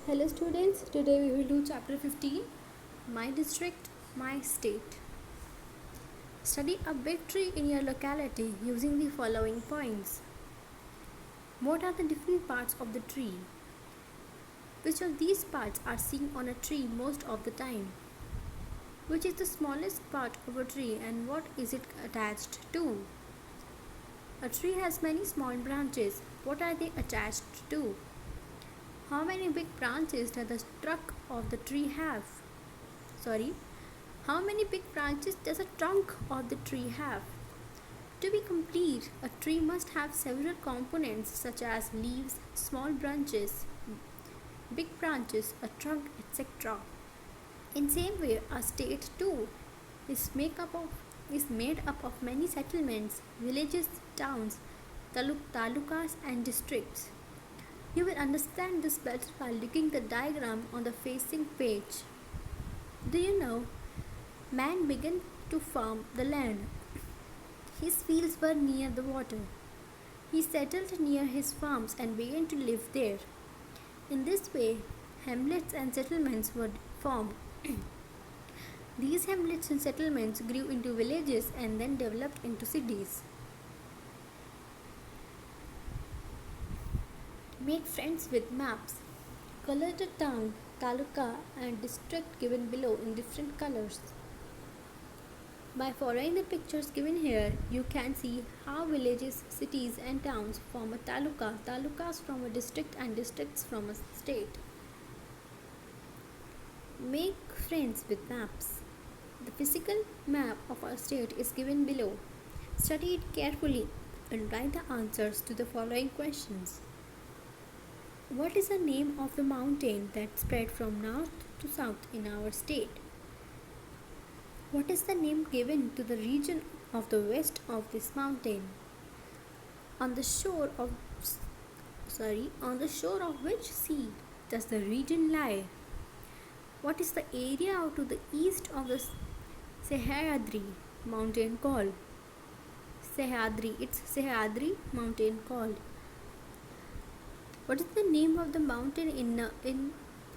Hello students, today we will do chapter 15, My District, My State. Study a big tree in your locality using the following points. What are the different parts of the tree? Which of these parts are seen on a tree most of the time? Which is the smallest part of a tree and what is it attached to? A tree has many small branches. What are they attached to? How many big branches does the trunk of the tree have? Sorry, how many big branches does a trunk of the tree have? To be complete, a tree must have several components such as leaves, small branches, big branches, a trunk, etc. In same way, a state too is made up of many settlements, villages, towns, talukas and districts. You will understand this better by looking the diagram on the facing page. Do you know, man began to farm the land. His fields were near the water. He settled near his farms and began to live there. In this way, hamlets and settlements were formed. These hamlets and settlements grew into villages and then developed into cities. Make friends with maps. Color the town, taluka and district given below in different colors. By following the pictures given here, you can see how villages, cities and towns form a taluka, talukas from a district and districts from a state. Make friends with maps. The physical map of our state is given below. Study it carefully and write the answers to the following questions. What is the name of the mountain that spread from north to south in our state? What is the name given to the region of the west of this mountain? On the shore of which sea does the region lie? What is the area to the east of the Sahyadri mountain called? It's Sahyadri mountain called. What is the name of the mountain in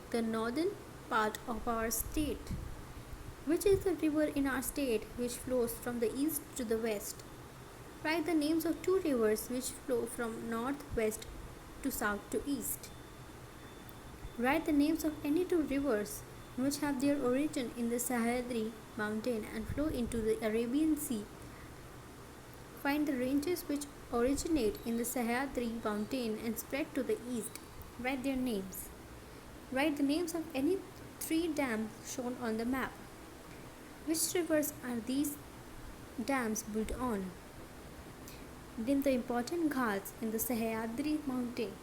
the northern part of our state? Which is the river in our state which flows from the east to the west? Write the names of two rivers which flow from north west to south to east. Write the names of any two rivers which have their origin in the Sahyadri mountain and flow into the Arabian Sea. Find the ranges which originate in the Sahyadri mountain and spread to the east. Write their names. Write the names of any three dams shown on the map. Which rivers are these dams built on? Name the important ghats in the Sahyadri mountain.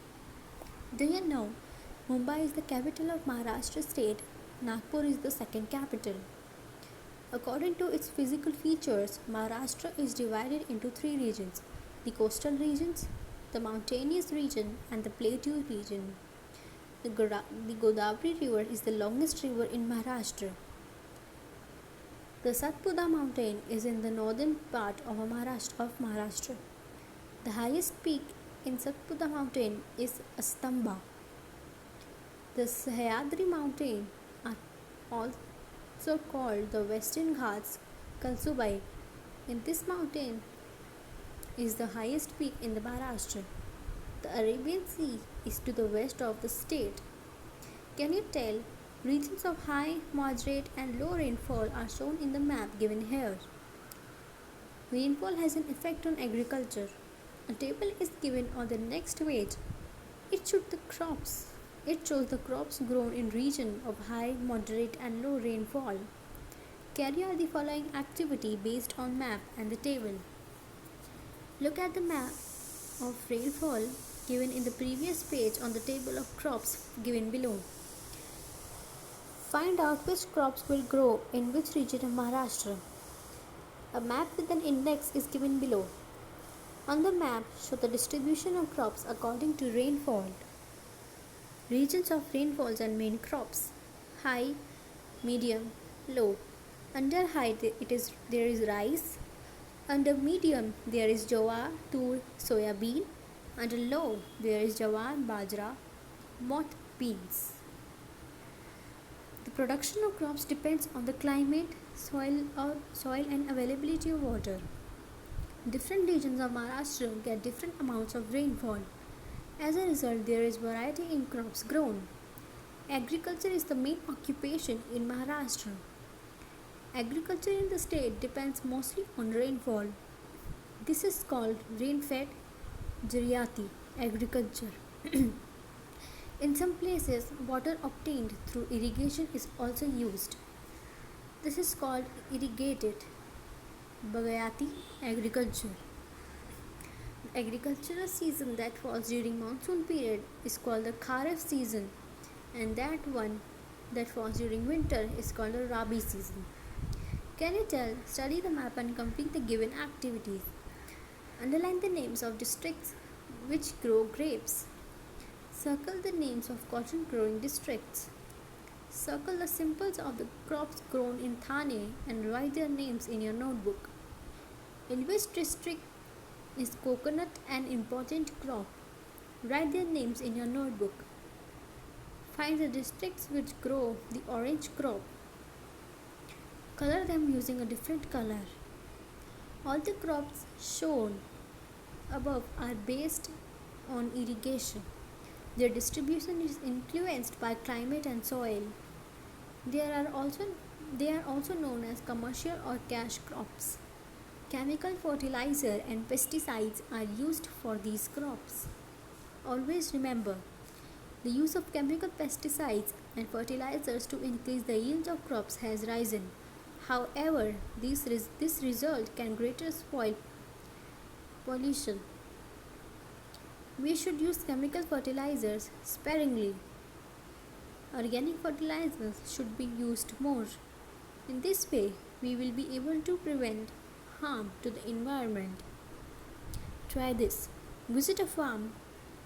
Do you know Mumbai is the capital of Maharashtra state? Nagpur is the second capital. According to its physical features, Maharashtra is divided into three regions: the coastal regions, the mountainous region, and the plateau region. The Godavari River is the longest river in Maharashtra. The Satpura mountain is in the northern part of Maharashtra. The highest peak in Satpura mountain is Astamba. The Sahyadri mountain are also called the Western Ghats, Kalsubai. In this mountain is the highest peak in the Maharashtra. The Arabian Sea is to the west of the state. Can you tell? Regions of high, moderate and low rainfall are shown in the map given here. Rainfall has an effect on agriculture. A table is given on the next page. It shows the crops grown in region of high, moderate and low rainfall. Carry out the following activity based on map and the table. Look at the map of rainfall given in the previous page on the table of crops given below. Find out which crops will grow in which region of Maharashtra. A map with an index is given below. On the map, show the distribution of crops according to rainfall. Regions of rainfalls and main crops: high, medium, low. Under high there is rice. Under medium there is jowar, tur, soya bean. Under low there is jawar, bajra, moth beans. The production of crops depends on the climate, soil and availability of water. Different regions of Maharashtra get different amounts of rainfall. As a result, there is variety in crops grown. Agriculture is the main occupation in Maharashtra. Agriculture in the state depends mostly on rainfall. This is called rain-fed Jaryati agriculture. In some places, water obtained through irrigation is also used. This is called irrigated Bagayati agriculture. The agricultural season that falls during monsoon period is called the Kharif season, and that one that falls during winter is called the Rabi season. Can you tell? Study the map and complete the given activities. Underline the names of districts which grow grapes. Circle the names of cotton growing districts. Circle the symbols of the crops grown in Thane and write their names in your notebook. In which district is coconut an important crop? Write their names in your notebook. Find the districts which grow the orange crop. Color them using a different color. All the crops shown above are based on irrigation. Their distribution is influenced by climate and soil. They are also known as commercial or cash crops. Chemical fertilizer and pesticides are used for these crops. Always remember, the use of chemical pesticides and fertilizers to increase the yield of crops has risen. However, this result can greatly spoil pollution. We should use chemical fertilizers sparingly. Organic fertilizers should be used more. In this way, we will be able to prevent harm to the environment. Try this. Visit a farm.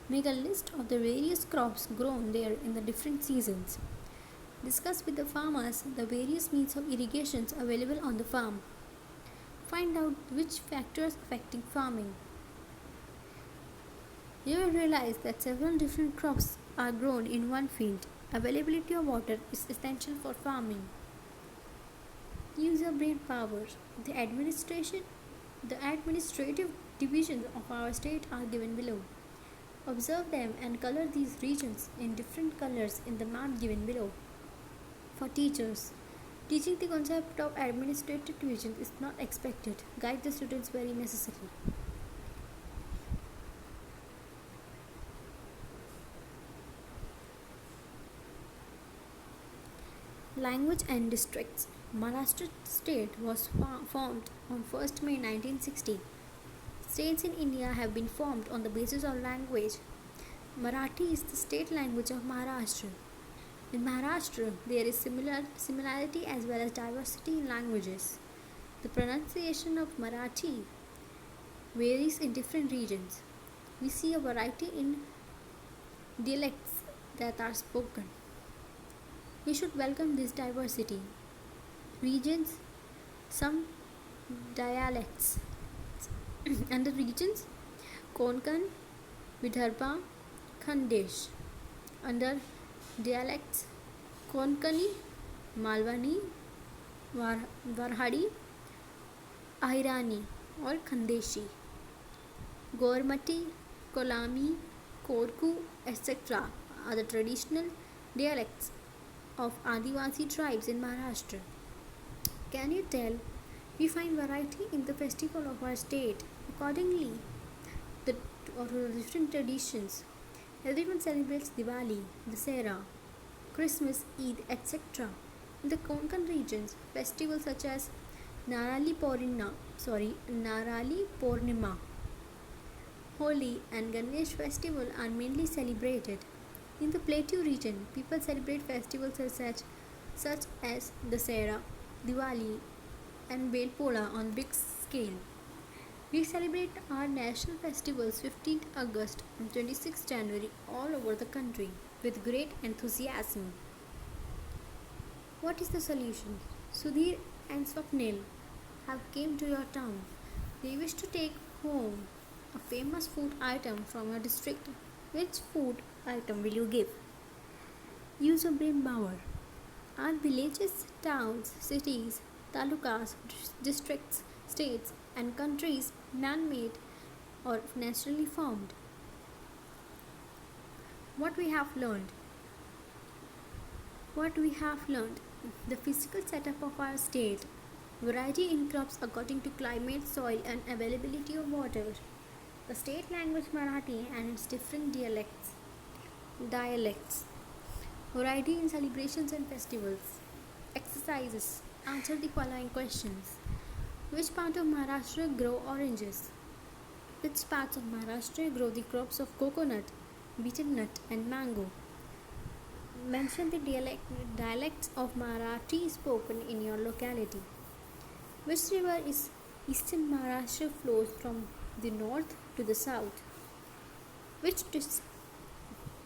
Make a list of the various crops grown there in the different seasons. Discuss with the farmers the various means of irrigations available on the farm. Find out which factors affecting farming. You will realize that several different crops are grown in one field. Availability of water is essential for farming. Use your brain power. The administrative divisions of our state are given below. Observe them and color these regions in different colors in the map given below. For teachers, teaching the concept of administrative division is not expected. Guide the students very necessarily. Language and districts. Maharashtra state was formed on 1st May 1960. States in India have been formed on the basis of language. Marathi is the state language of Maharashtra. In Maharashtra, there is similarity as well as diversity in languages. The pronunciation of Marathi varies in different regions. We see a variety in dialects that are spoken. We should welcome this diversity. Regions, some dialects. Under regions, Konkan, Vidarbha, Khandesh. Under dialects, Konkani, Malwani, Varhadi, Ahirani or Khandeshi. Gormati, Kolami, Korku, etc. are the traditional dialects of Adivasi tribes in Maharashtra. Can you tell? We find variety in the festival of our state. Accordingly, the different traditions. Everyone celebrates Diwali, Dussehra, Christmas, Eid, etc. In the Konkan regions, festivals such as Narali Purnima, Holi and Ganesh festival are mainly celebrated. In the Plateau region, people celebrate festivals such as Dussehra, Diwali and Belpola on big scale. We celebrate our national festivals 15th August and 26th January all over the country with great enthusiasm. What is the solution? Sudhir and Swapnil have came to your town. They wish to take home a famous food item from your district. Which food item will you give? Use your brain power. Are villages, towns, cities, talukas, districts, states, and countries man made or naturally formed? What we have learned. What we have learned. The physical setup of our state. Variety in crops according to climate, soil, and availability of water. The state language Marathi and its different dialects. Variety in celebrations and festivals. Exercises. Answer the following questions. Which part of Maharashtra grow oranges? Which parts of Maharashtra grow the crops of coconut, beetle nut, and mango? Mention the dialects of Marathi spoken in your locality. Which river is eastern Maharashtra flows from the north to the south? Which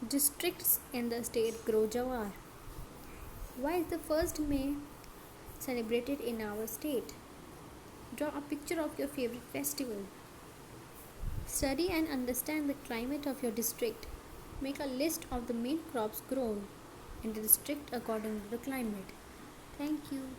districts in the state grow jawar? Why is the 1st May celebrated in our state? Draw a picture of your favorite festival. Study and understand the climate of your district. Make a list of the main crops grown in the district according to the climate. Thank you.